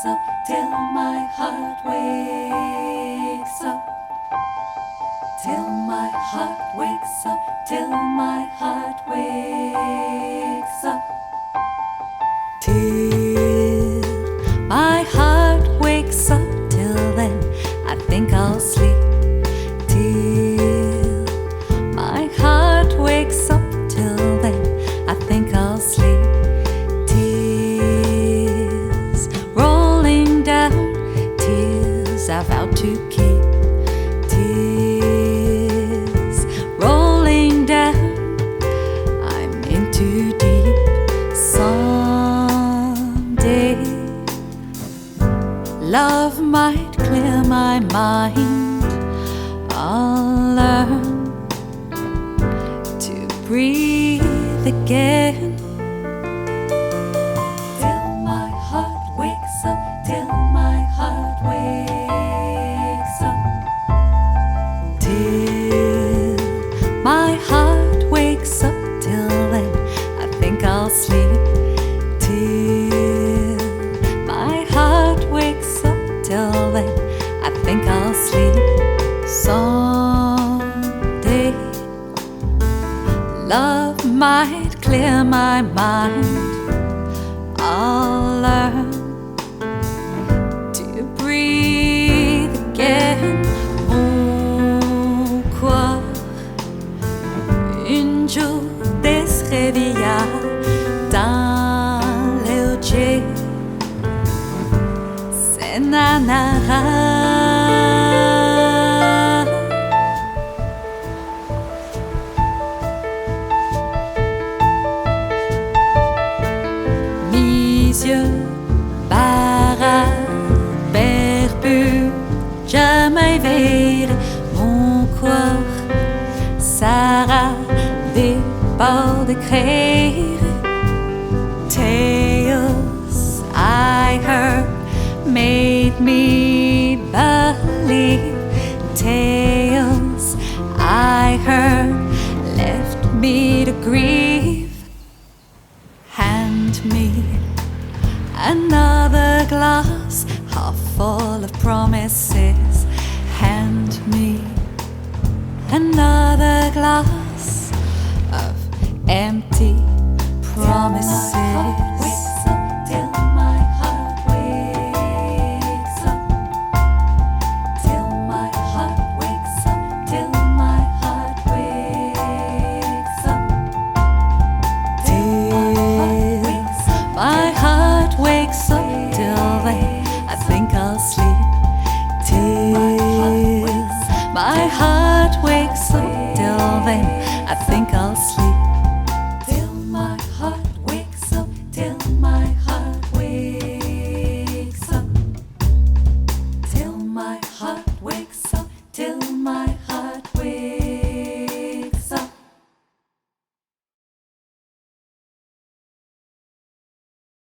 up, till my heart wakes up. Till my heart wakes up, till my heart wakes up. Till my heart wakes up, till then I think I'll sleep. Till my heart wakes up, till then I think I'll sleep. Tears rolling down, tears I vow to keep. Tears rolling down, I'm in too deep. Someday love might clear my mind. I'll learn to breathe again. Till my heart wakes up, till my heart wakes up. Till my heart wakes up, till then I think I'll sleep. Till my heart wakes up, till then I think I'll sleep. Someday love might clear my mind. I'll learn to breathe again. Pourquoi un jour desrevilhat dans leuger, c'est anarà. Mies, barrats, veire, jamai, veire, mon corps, sarrat, des bords de créer. Tales I heard made me believe. Tales I heard left me to grieve. Hand me another glass, half full of promises. Hand me another glass of empty promises. Till my heart wakes up, till my heart wakes up, till my heart wakes up. Till my heart wakes up, till then I think I'll sleep. Till my heart wakes up, till then